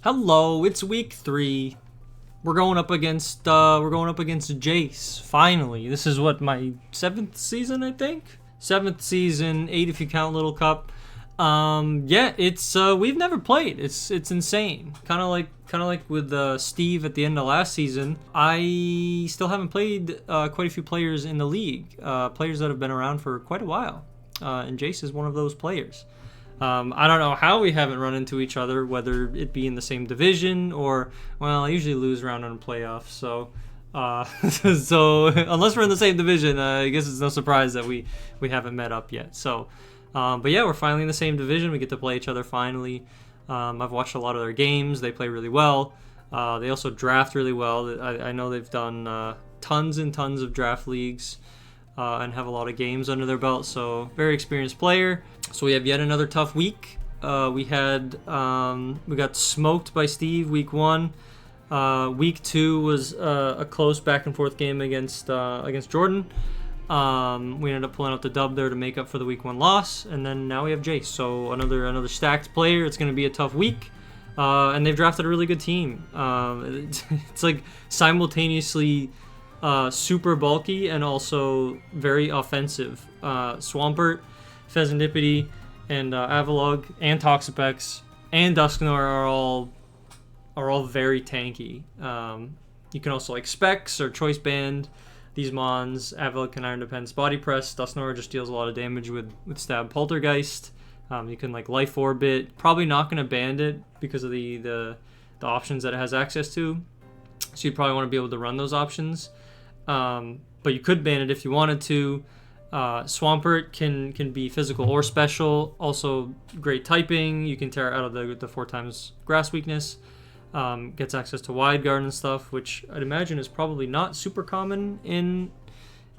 Hello, it's week 3. We're going up against Jace. Finally, this is what, my 7th season, I think. 7th season, 8 if you count Little Cup. Yeah, it's we've never played. It's insane. Kind of like with Steve at the end of last season. I still haven't played quite a few players in the league. Players that have been around for quite a while. And Jace is one of those players. I don't know how we haven't run into each other, whether it be in the same division or, well, I usually lose round on playoffs, so so unless we're in the same division, I guess it's no surprise that we haven't met up yet. So, but yeah, we're finally in the same division. We get to play each other finally. I've watched a lot of their games. They play really well. They also draft really well. I know they've done tons and tons of draft leagues. And have a lot of games under their belt, so very experienced player. So we have yet another tough week. We got smoked by Steve week 1. Week 2 was a close back and forth game against Jordan. We ended up pulling out the dub there to make up for the week 1 loss, and then now we have Jace. So another stacked player. It's going to be a tough week, and they've drafted a really good team. It's like simultaneously super bulky and also very offensive. Swampert, Pheasantipity, and Avalugg, and Toxapex, and Dusknoir are all very tanky. You can also like Specs or Choice Band these mons. Avalugg can Iron Defense Body Press. Dusknoir just deals a lot of damage with Stab Poltergeist. You can like Life Orbit. Probably not going to ban it because of the options that it has access to. So you'd probably want to be able to run those options. But you could ban it if you wanted to. Swampert can be physical or special. Also great typing. You can tear it out of the 4x grass weakness. Gets access to Wide Guard and stuff, which I'd imagine is probably not super common in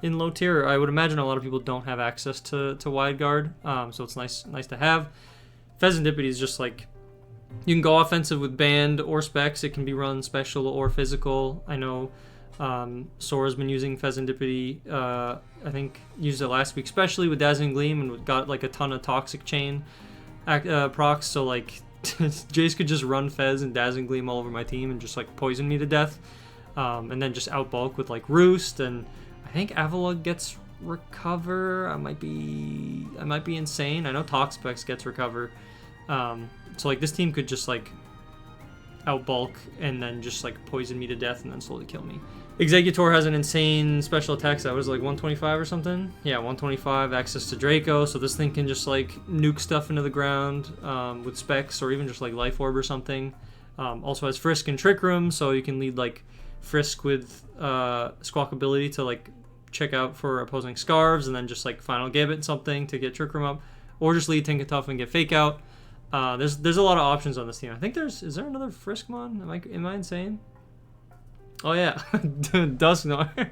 low tier. I would imagine a lot of people don't have access to Wide Guard. So it's nice to have. Pheasantipity is just like, you can go offensive with Band or Specs. It can be run special or physical. I know Sora's been using Pheasantipity, I think used it last week, especially with Dazzling Gleam, and got like a ton of Toxic Chain procs, so like Jace could just run Fez and Dazzling Gleam all over my team and just like poison me to death, and then just outbulk with like Roost, and I think Avalugg gets Recover. I might be insane. I know Toxapex gets Recover, so like this team could just like outbulk and then just like poison me to death and then slowly kill me. Executor has an insane special attack that was like 125 or something. Yeah, 125, access to Draco, so this thing can just like nuke stuff into the ground with Specs or even just like Life Orb or something. Also has Frisk and Trick Room, so you can lead like Frisk with Squawk ability to like check out for opposing Scarves and then just like Final Gambit something to get Trick Room up, or just lead Tinkertuff and get Fake Out. There's a lot of options on this team. I think is there another Friskmon? Am I insane? Oh yeah, Dusknoir,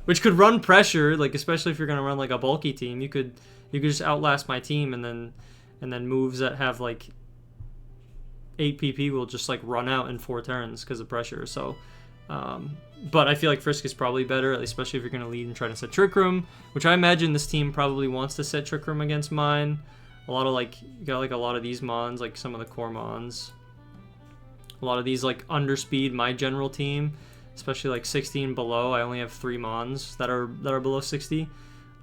which could run pressure, like especially if you're gonna run like a bulky team. You could just outlast my team, and then moves that have like 8 PP will just like run out in 4 turns because of pressure. So, but I feel like Frisk is probably better, especially if you're gonna lead and try to set Trick Room, which I imagine this team probably wants to set Trick Room against mine. A lot of like, you got like a lot of these mons, like some of the core mons. A lot of these like underspeed my general team, especially like 16 below. I only have 3 mons that are below 60.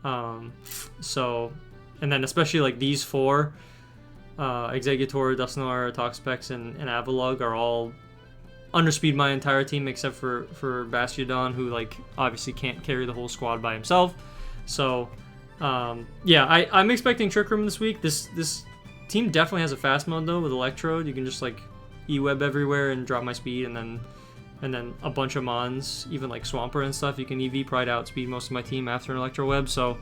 So, and then especially like these 4, Executor, Dusknoir, Toxapex, and Avalugg are all underspeed my entire team except for Bastiodon, who like obviously can't carry the whole squad by himself. So. Yeah, I'm expecting Trick Room this week. This team definitely has a fast mode though with Electrode. You can just like E-web everywhere and drop my speed, and then a bunch of mons, even like Swampert and stuff. You can EV Pride outspeed most of my team after an Electro Web. So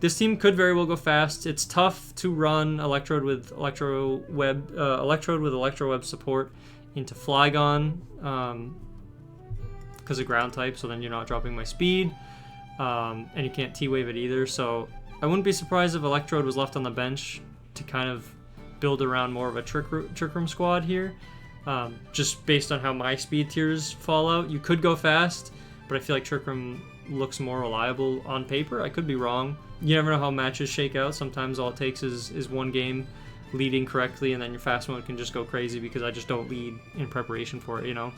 this team could very well go fast. It's tough to run Electrode with Electro Web support into Flygon because of ground type. So then you're not dropping my speed. And you can't T-Wave it either, so I wouldn't be surprised if Electrode was left on the bench to kind of build around more of a Trick Room squad here. Just based on how my speed tiers fall out. You could go fast, but I feel like Trick Room looks more reliable on paper. I could be wrong. You never know how matches shake out. Sometimes all it takes is one game leading correctly, and then your fast mode can just go crazy because I just don't lead in preparation for it, you know.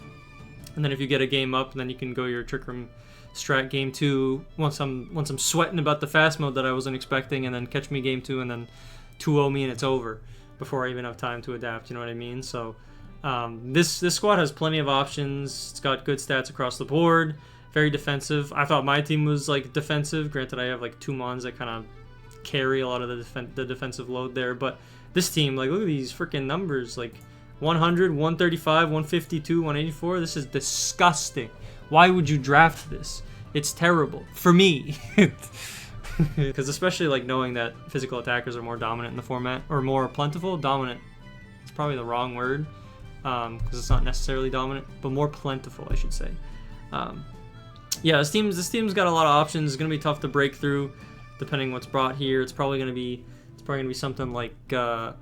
And then if you get a game up, then you can go your Trick Room strat game 2 once I'm sweating about the fast mode that I wasn't expecting, and then catch me game 2 and then 2-0 me and it's over before I even have time to adapt, you know what I mean? So this squad has plenty of options. It's got good stats across the board, very defensive. I thought my team was like defensive. Granted, I have like 2 mons that kind of carry a lot of the defensive load there, but this team, like, look at these freaking numbers, like 100, 135, 152, 184. This is disgusting. Why would you draft this? It's terrible for me. Because especially like knowing that physical attackers are more dominant in the format, or more plentiful. Dominant, it's probably the wrong word, because it's not necessarily dominant, but more plentiful, I should say. Yeah, this team's got a lot of options. It's gonna be tough to break through, depending what's brought here. It's probably gonna be something like I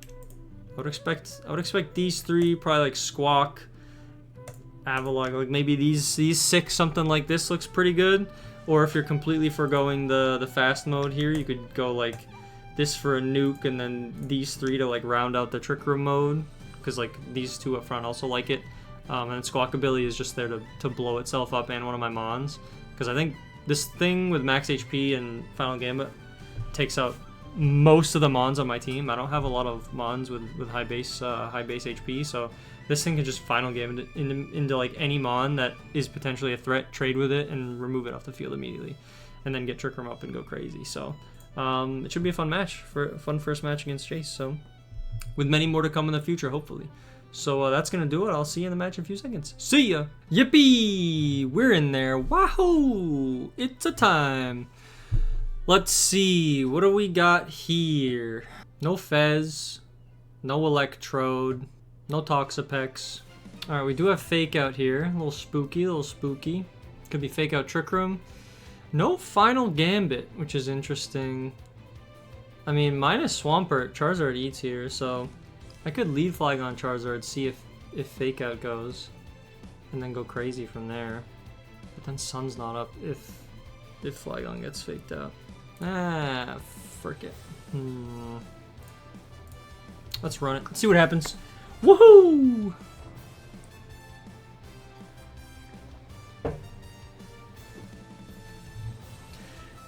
would expect these 3, probably like Squawk, Avalog, like maybe these 6, something like this looks pretty good. Or if you're completely foregoing the fast mode here, you could go like this for a nuke, and then these 3 to like round out the Trick Room mode, because like these 2 up front also like it. And then Squawkabilly is just there to blow itself up, and one of my mons, because I think this thing with max HP and Final Gambit takes out most of the mons on my team. I don't have a lot of mons with high base HP, so this thing can just Final Gambit into like any mon that is potentially a threat, trade with it, and remove it off the field immediately, and then get Trick Room up and go crazy. So it should be a fun match, for a fun first match against Chase. So with many more to come in the future, hopefully. So that's gonna do it. I'll see you in the match in a few seconds. See ya! Yippee! We're in there. Wahoo! It's a time. Let's see. What do we got here? No Fez. No Electrode. No Toxapex. Alright, we do have Fake Out here. A little spooky. Could be Fake Out Trick Room. No Final Gambit, which is interesting. I mean, minus Swampert. Charizard eats here, so I could lead Flag on Charizard, see if Fake Out goes, and then go crazy from there. But then Sun's not up if Flygon gets faked out. Ah, frick it. Let's run it. Let's see what happens. Woohoo!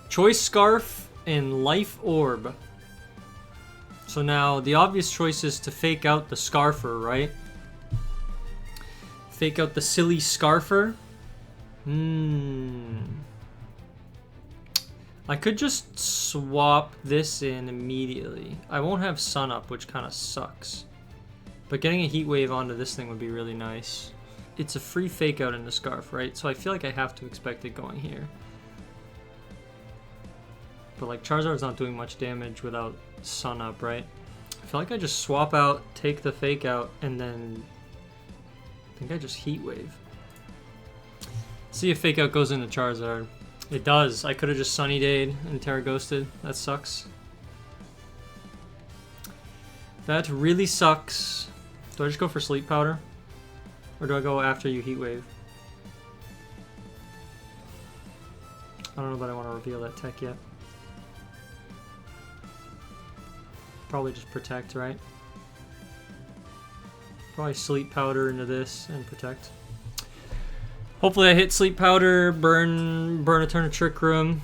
Choice Scarf and Life Orb. So now the obvious choice is to fake out the Scarfer, right? Fake out the silly Scarfer. I could just swap this in immediately. I won't have Sun up, which kind of sucks. But getting a Heat Wave onto this thing would be really nice. It's a free fake out in the Scarf, right? So I feel like I have to expect it going here. But like Charizard's not doing much damage without Sun up, right? I feel like I just swap out, take the fake out, and then I think I just Heat Wave. See if fake out goes into Charizard. It does. I could have just Sunny Dayed and Terra Ghosted. That sucks. That really sucks. Do I just go for Sleep Powder? Or do I go after you Heat Wave? I don't know that I want to reveal that tech yet. Probably just Protect, right? Probably Sleep Powder into this and Protect. Hopefully I hit Sleep Powder, burn a turn of Trick Room.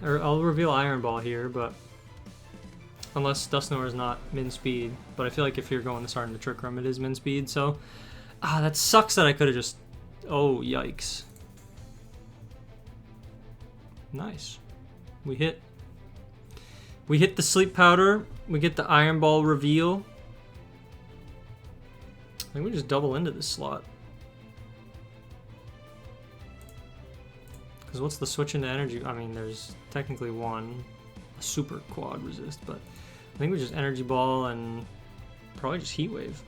Or I'll reveal Iron Ball here, but unless Dusknoir is not min speed. But I feel like if you're going to start in the Trick Room, it is min speed, so that sucks that I could have just... Oh, yikes. Nice. We hit the Sleep Powder. We get the Iron Ball reveal. I think we just double into this slot. Because what's the switch into energy? I mean, there's technically one, a super quad resist, but I think we just Energy Ball and probably just Heat Wave.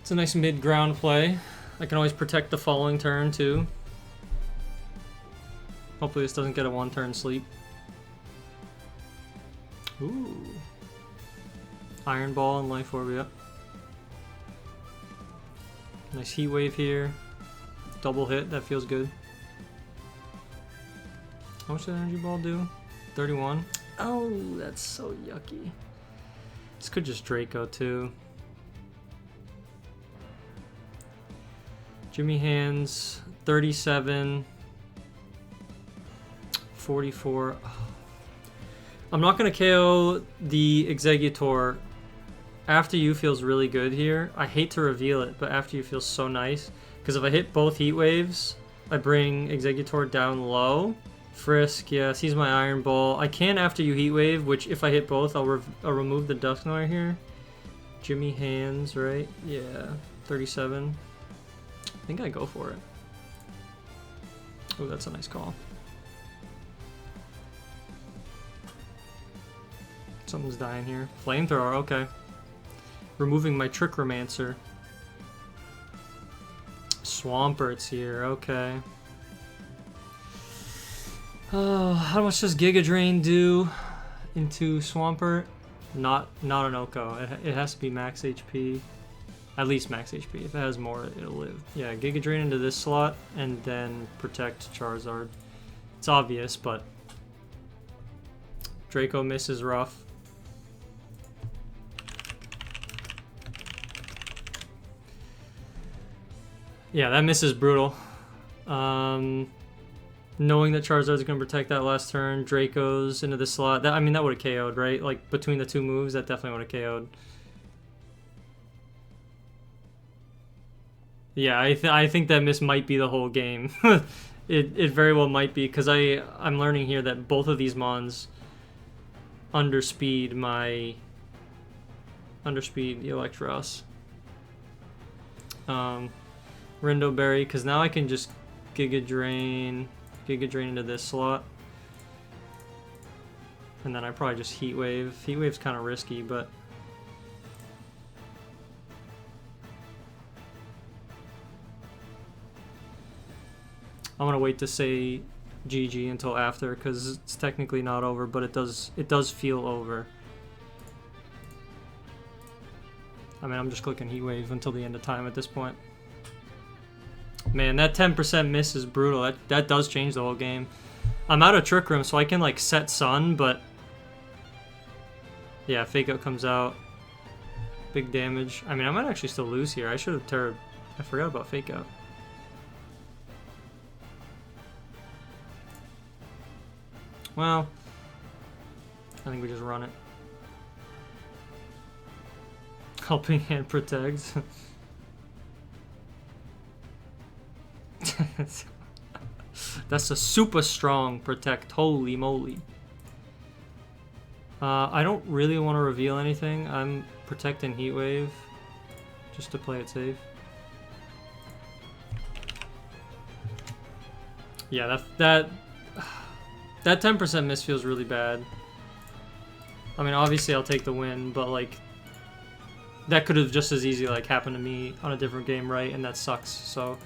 It's a nice mid-ground play. I can always protect the following turn too. Hopefully this doesn't get a one-turn sleep. Ooh. Iron Ball and Life Orb, yep. Nice Heat Wave here. Double hit, that feels good. How much did Energy Ball do? 31. Oh, that's so yucky. This could just Draco too. Jimmy Hands, 37, 44. Oh. I'm not going to KO the Exeggutor. After You feels really good here. I hate to reveal it, but After You feels so nice. Because if I hit both Heat Waves, I bring Exeggutor down low. Frisk, yes, he's my Iron Ball. I can After You Heat Wave, which if I hit both, I'll remove the Dusknoir here. Jimmy Hands, right? Yeah, 37. I think I go for it. Oh, that's a nice call. Something's dying here. Flamethrower, okay. Removing my Trichromancer. Swampert's here, okay. Oh, how much does Giga Drain do into Swampert? Not an Oko. It has to be max HP. At least max HP. If it has more, it'll live. Yeah, Giga Drain into this slot, and then protect Charizard. It's obvious, but Draco Miss is rough. Yeah, that miss is brutal. Knowing that Charizard's going to protect that last turn, Draco's into the slot. I mean, that would have KO'd, right? Like, between the two moves, that definitely would have KO'd. Yeah, I think that miss might be the whole game. It very well might be, because I'm learning here that both of these mons underspeed the Electros. Rindo Berry, because now I can just Giga Drain into this slot. And then I probably just Heat Wave. Heat Wave's kind of risky, but I'm gonna wait to say GG until after, because it's technically not over, but it does feel over. I mean, I'm just clicking Heat Wave until the end of time at this point. Man, that 10% miss is brutal. That does change the whole game. I'm out of Trick Room, so I can like set Sun, but yeah, Fake Out comes out. Big damage. I mean, I might actually still lose here. I should have Terra. I forgot about Fake Out. Well, I think we just run it. Helping Hand protects. That's a super strong protect. Holy moly. I don't really want to reveal anything. I'm protecting Heat Wave just to play it safe. Yeah, that 10% miss feels really bad. I mean, obviously I'll take the win, but like that could have just as easy like happened to me on a different game, right? And that sucks. So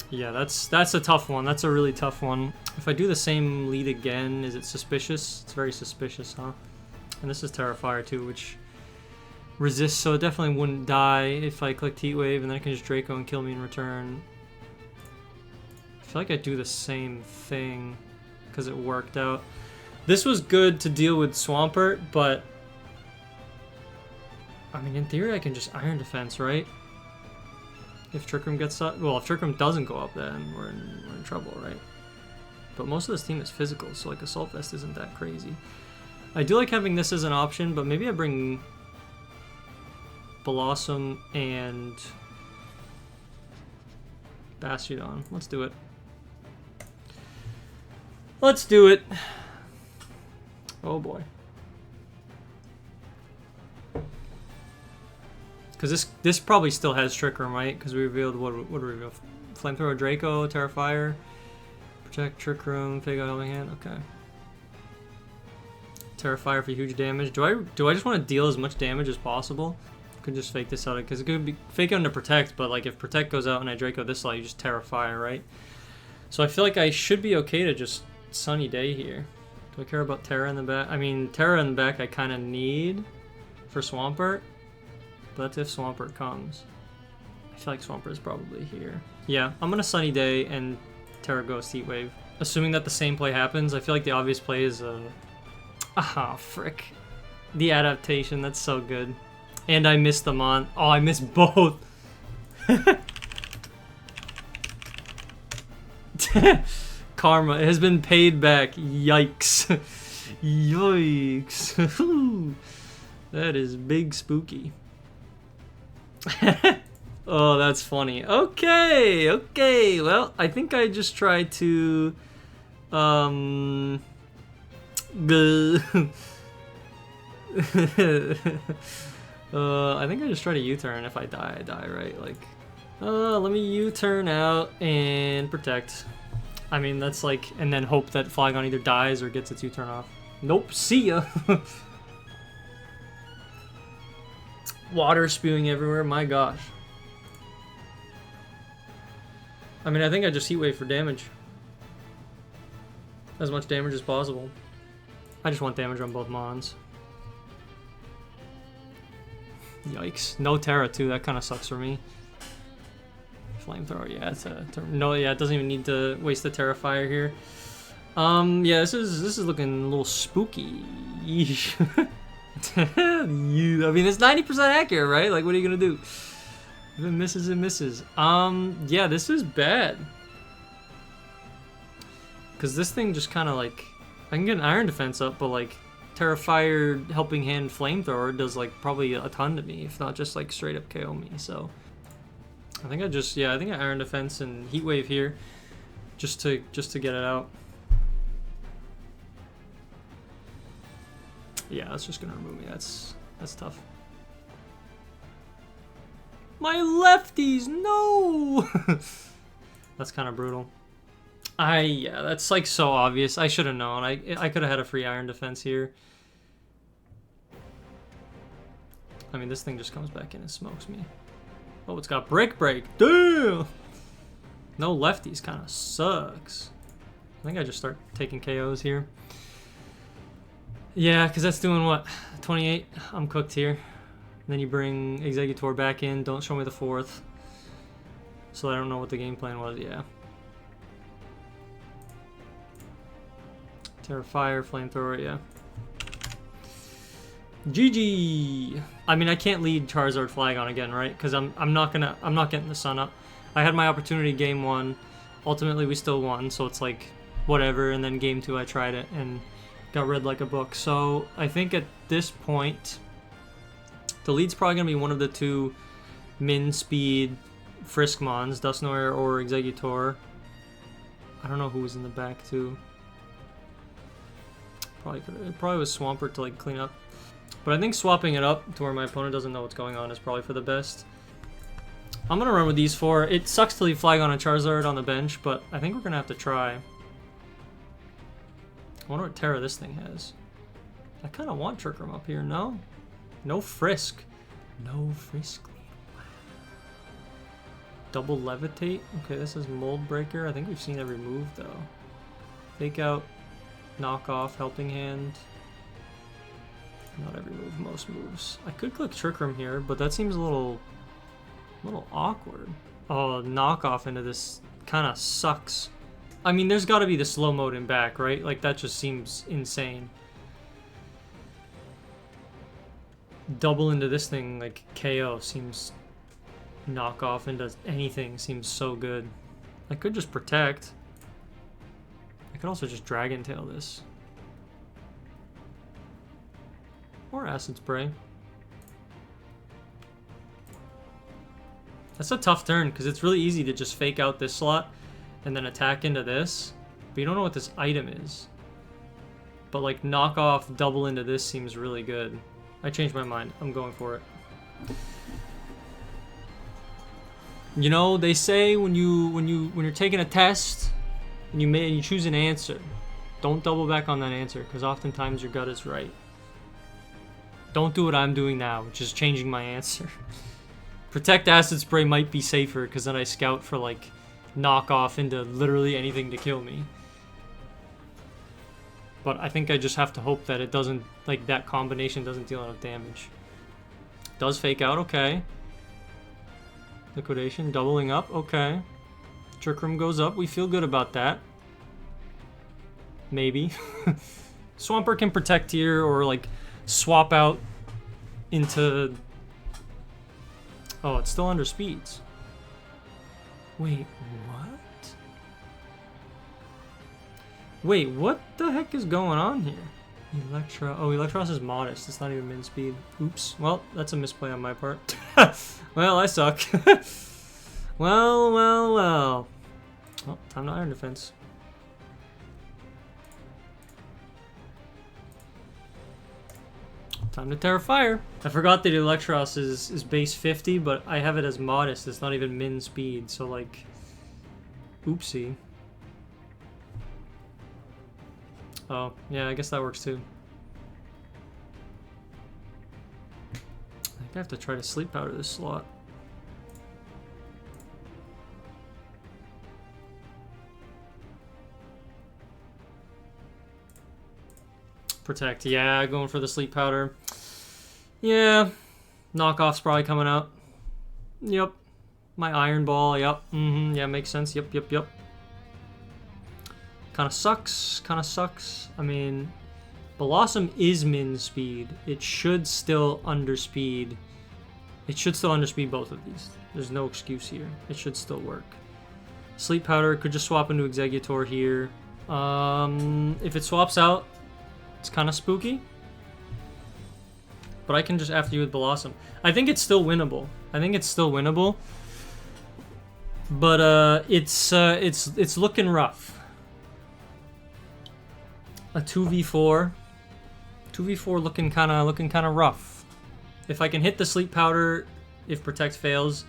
yeah, that's a tough one. That's a really tough one. If I do the same lead again, is it suspicious? It's very suspicious, huh? And this is Terrifier too, which resists, so it definitely wouldn't die if I clicked Heat Wave, and then it can just Draco and kill me in return. I feel like I do the same thing because it worked out. This was good to deal with Swampert, but I mean, in theory, I can just Iron Defense, right? If Trick Room gets up, well, if Trick Room doesn't go up, then we're in trouble, right? But most of this team is physical, so like Assault Vest isn't that crazy. I do like having this as an option, but maybe I bring Blossom and Bastiodon. Let's do it. Let's do it. Oh boy. Because this probably still has Trick Room, right? Because we revealed, what did we reveal? Flamethrower Draco, Terrifier, Protect, Trick Room, Fake Out, Helping Hand, okay. Terrifier for huge damage. Do I just want to deal as much damage as possible? I could just fake this out, because it could be Fake Out into Protect, but like if Protect goes out and I Draco this slot, you just Terrifier, right? So I feel like I should be okay to just Sunny Day here. Do I care about Terra in the back? I mean, Terra in the back I kind of need for Swampert. But if Swampert comes, I feel like Swampert is probably here. Yeah, I'm gonna Sunny Day and Terra Ghost Heat Wave. Assuming that the same play happens, I feel like the obvious play is Ah, frick. The adaptation, that's so good. And I missed them on. Oh, I missed both. Karma has been paid back. Yikes. Yikes. That is big spooky. Oh, that's funny. Okay, okay. Well, I think I just tried to I think I just try to U-turn. If I die, I die, right? Like, let me U-turn out and protect. I mean, that's like, and then hope that Flygon either dies or gets its U-turn off. Nope, see ya. Water spewing everywhere, my gosh. I mean, I think I just Heat Wave for damage. As much damage as possible. I just want damage on both Mons. Yikes. No Terra too, that kind of sucks for me. Flamethrower, yeah, it's a no, yeah, it doesn't even need to waste the Terrifier here. Yeah, this is looking a little spooky. I mean, it's 90% accurate, right? Like, what are you gonna do? If it misses, it misses. Yeah, this is bad. Because this thing just kind of like, I can get an Iron Defense up, but like, Terrifier, Helping Hand, Flamethrower does like probably a ton to me, if not just like straight up KO me. So I think I just, yeah, I think I Iron Defense and Heat Wave here, just to get it out. Yeah, that's just gonna remove me. That's tough. My lefties, no. That's kind of brutal. Yeah, that's like so obvious. I should have known. I could have had a free Iron Defense here. I mean, this thing just comes back in and smokes me. Oh, it's got Brick Break. Damn! No lefties kind of sucks. I think I just start taking KOs here. Yeah, because that's doing what? 28? I'm cooked here. And then you bring Executor back in. Don't show me the fourth. So I don't know what the game plan was. Yeah. Terrifier, Flamethrower, yeah. GG. I mean, I can't lead Charizard Flygon again, right? Because I'm not getting the sun up. I had my opportunity game 1. Ultimately, we still won, so it's like whatever. And then game 2, I tried it and got read like a book. So I think at this point, the lead's probably gonna be one of the two min speed Friskmons, Dusknoir or Executor. I don't know who was in the back too. Probably was Swampert to like clean up. But I think swapping it up to where my opponent doesn't know what's going on is probably for the best. I'm gonna run with these 4. It sucks to leave Flygon and Charizard on the bench, but I think we're gonna have to try. I wonder what Terra this thing has. I kind of want Trick Room up here, no? No Frisk. No Frisk. Double Levitate. Okay, this is Mold Breaker. I think we've seen every move, though. Fake Out. Knock Off. Helping Hand. Not every move, most moves. I could click Trick Room here, but that seems a little awkward. Oh, Knock Off into this kind of sucks. I mean, there's got to be the slow mode in back, right? Like, that just seems insane. Double into this thing, like, KO seems... Knock off into anything seems so good. I could just protect. I could also just Dragon Tail this. Or Acid Spray. That's a tough turn, because it's really easy to just fake out this slot and then attack into this. But you don't know what this item is. But like knock off, double into this seems really good. I changed my mind. I'm going for it. You know, they say when you're taking a test and you choose an answer, don't double back on that answer, because oftentimes your gut is right. Don't do what I'm doing now, which is changing my answer. Protect Acid Spray might be safer, because then I scout for like knock off into literally anything to kill me. But I think I just have to hope that it doesn't, like that combination doesn't deal enough damage. Does fake out, okay. Liquidation, doubling up, okay. Trick Room goes up, we feel good about that. Maybe. Swampert can protect here or like swap out into... Oh, it's still under speeds. Wait, what? Wait, what the heck is going on here? Oh, Electros is modest. It's not even min speed. Oops. Well, that's a misplay on my part. Well, I suck. Well. Oh, time to Iron Defense. Time to Terra Fire. I forgot that Electros is base 50, but I have it as modest. It's not even min speed, so like... Oopsie. Oh, yeah, I guess that works too. I think I have to try to sleep powder this slot. Protect, yeah, going for the sleep powder. Yeah, knockoff's probably coming out. Yep. My Iron Ball, yep. Yeah, makes sense. Yep. Kind of sucks. I mean, Blossom is min speed. It should still underspeed. It should still underspeed both of these. There's no excuse here. It should still work. Sleep Powder could just swap into Exeggutor here. If it swaps out, it's kind of spooky. But I can just after you with Blossom. I think it's still winnable. But it's looking rough. A 2v4 looking kind of rough. If I can hit the Sleep Powder, if Protect fails,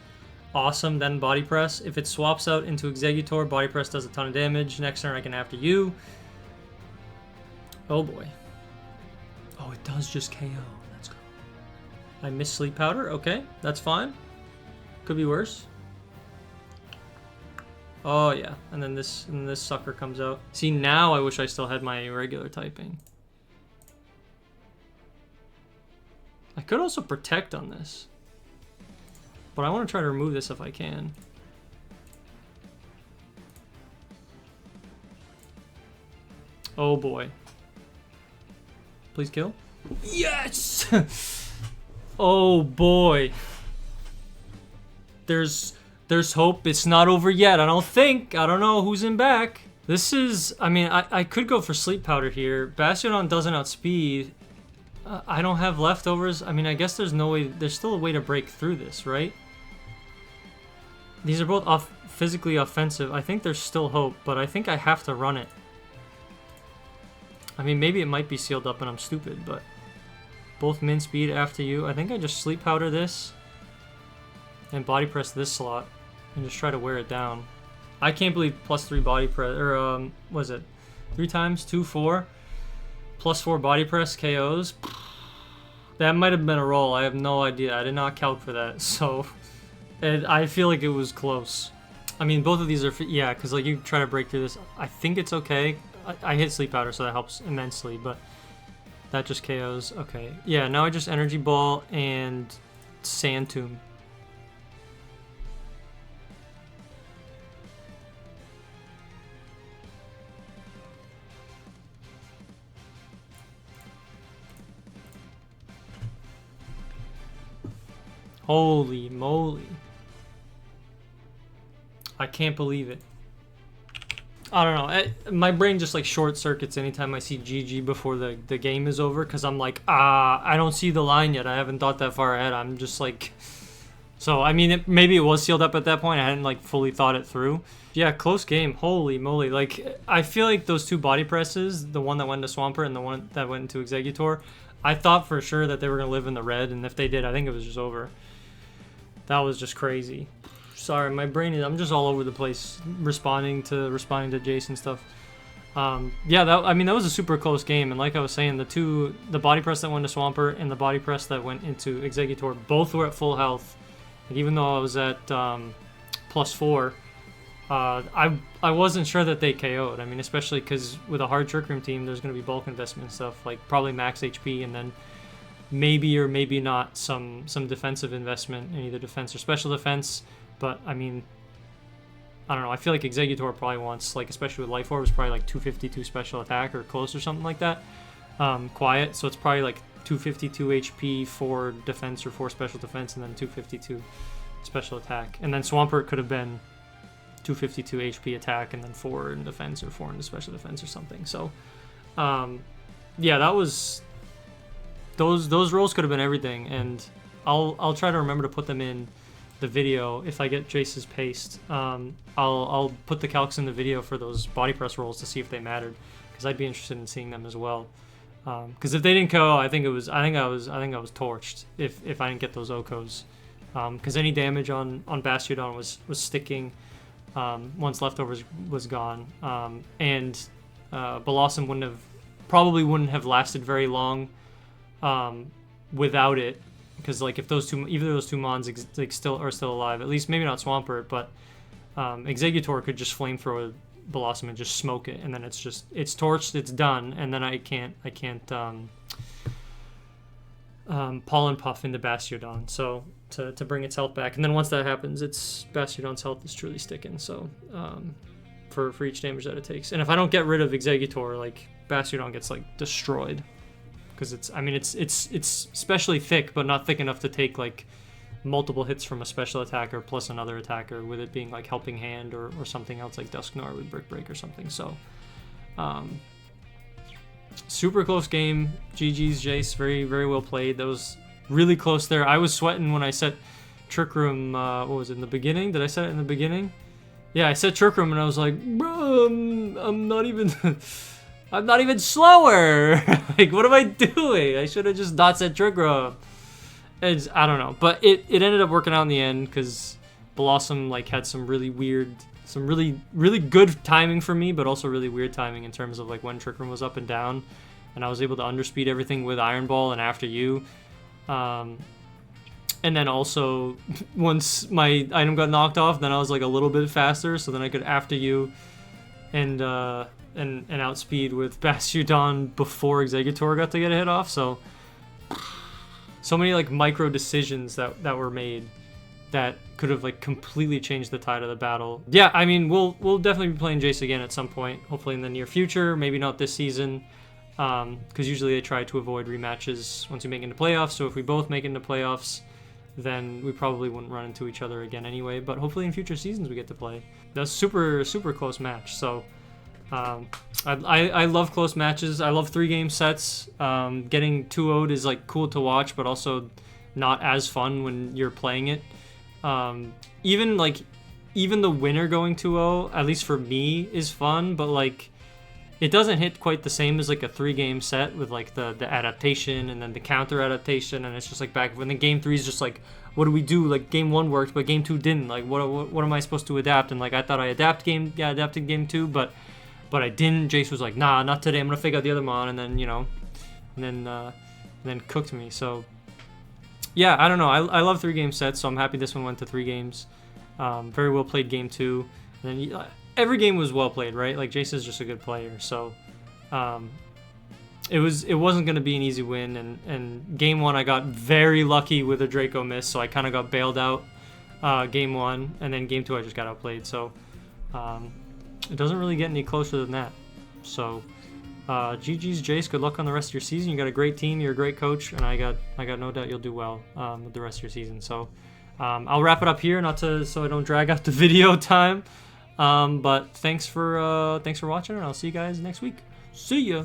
awesome, then Body Press. If it swaps out into Exeggutor, Body Press does a ton of damage. Next turn I can after you. Oh boy. Oh, it does just KO. Let's go. I missed Sleep Powder. Okay, that's fine. Could be worse. Oh yeah, and then this sucker comes out. See, now I wish I still had my regular typing. I could also Protect on this, but I want to try to remove this if I can. Oh boy. Please kill. Yes! Oh boy. There's hope. It's not over yet, I don't think. I don't know who's in back. This is... I mean, I could go for Sleep Powder here. Bastiodon doesn't outspeed. I don't have leftovers. I mean, I guess there's no way... There's still a way to break through this, right? These are both physically offensive. I think there's still hope, but I think I have to run it. I mean, maybe it might be sealed up and I'm stupid, but... Both min speed after you. I think I just Sleep Powder this. And Body Press this slot. And just try to wear it down. I can't believe +3 Body Press, or what is it? 3 times? 2, 4? +4 Body Press KOs? That might have been a roll, I have no idea. I did not calc for that, so... I feel like it was close. I mean, both of these are... Yeah, because like you try to break through this. I think it's okay. I hit Sleep Powder, so that helps immensely, but... That just KOs. Okay. Yeah, now I just Energy Ball and Sand Tomb. Holy moly. I can't believe it. I don't know. My brain just like short circuits anytime I see GG before the game is over because I'm like, I don't see the line yet. I haven't thought that far ahead. I'm just like... So, I mean, maybe it was sealed up at that point. I hadn't like fully thought it through. Yeah, close game. Holy moly. Like, I feel like those 2 body presses, the one that went to Swampert and the one that went into Exeggutor, I thought for sure that they were going to live in the red, and if they did, I think it was just over. That was just crazy. Sorry, my brain is... I'm just all over the place responding to Jason stuff. Yeah, I mean, that was a super close game, and like I was saying, the body press that went to Swampert and the body press that went into Exeggutor, both were at full health. Like, even though I was at +4, I wasn't sure that they KO'd. I mean, especially because with a hard Trick Room team, there's going to be bulk investment and stuff, like probably max HP, and then maybe or maybe not some defensive investment in either defense or special defense. But, I mean, I don't know. I feel like Exeggutor probably wants, like, especially with Life Orb, is probably like 252 special attack or close or something like that. quiet, so it's probably like 252 HP, 4 defense or 4 special defense, and then 252 special attack. And then Swampert could have been 252 HP attack and then 4 in defense or 4 in special defense or something. So, yeah, that was those rolls could have been everything, and I'll try to remember to put them in the video if I get Jace's paste. I'll put the calcs in the video for those body press rolls to see if they mattered, because I'd be interested in seeing them as well. Because if they didn't KO, I think I was torched if I didn't get those OKOs. Because any damage on Bastiodon was sticking once leftovers was gone, and Blossom probably wouldn't have lasted very long without it, because like if either of those two mons still alive, at least maybe not Swampert, but Exeggutor could just flamethrower Blossom and just smoke it, and then it's torched, it's done, and then I can't Pollen Puff into Bastiodon, so to bring its health back. And then once that happens, Bastiodon's health is truly sticking, so for each damage that it takes. And if I don't get rid of Exeggutor, like Bastiodon gets like destroyed, because it's especially thick, but not thick enough to take like multiple hits from a special attacker plus another attacker, with it being like Helping Hand or something else like Dusknoir with Brick Break or something. So super close game. GG's, Jace. Very, very well played. That was really close there. I was sweating when I set Trick Room. What was it, in the beginning? Did I set it in the beginning? Yeah, I set Trick Room and I was like, bro, I'm not even I'm not even slower. Like, what am I doing? I should have just not set Trick Room. I don't know, but it ended up working out in the end, because Blossom like had some really good timing for me, but also really weird timing in terms of like when Trick Room was up and down, and I was able to underspeed everything with Iron Ball and After You, and then also once my item got knocked off, then I was like a little bit faster, so then I could After You and outspeed with Bastiodon before Exeggutor got to get a hit off. So many like micro decisions that were made that could have like completely changed the tide of the battle. Yeah, I mean, we'll definitely be playing Jace again at some point, hopefully in the near future, maybe not this season, because usually they try to avoid rematches once we make it into playoffs. So if we both make it into playoffs, then we probably wouldn't run into each other again anyway, but hopefully in future seasons we get to play. That's super close match. So I love close matches. I love 3-game sets. Getting 2-0'd is like cool to watch, but also not as fun when you're playing it. Even the winner going 2-0, at least for me, is fun, but like it doesn't hit quite the same as like a 3-game set with like the adaptation and then the counter adaptation, and it's just like back when the game 3 is just like, what do we do? Like game 1 worked, but game 2 didn't. Like what am I supposed to adapt? And like I thought I adapted game 2, but I didn't. Jace was like, nah, not today. I'm gonna figure out the other mon, and then and then cooked me. So yeah, I don't know. I love 3-game sets, so I'm happy this one went to 3 games. Very well played game 2. And then every game was well played, right? Like Jace is just a good player, so it wasn't gonna be an easy win. And game 1 I got very lucky with a Draco miss, so I kind of got bailed out game 1, and then game 2 I just got outplayed. So it doesn't really get any closer than that. So GG's, Jace. Good luck on the rest of your season. You got a great team. You're a great coach, and I got no doubt you'll do well with the rest of your season. So I'll wrap it up here, so I don't drag out the video time. But thanks for watching, and I'll see you guys next week. See ya.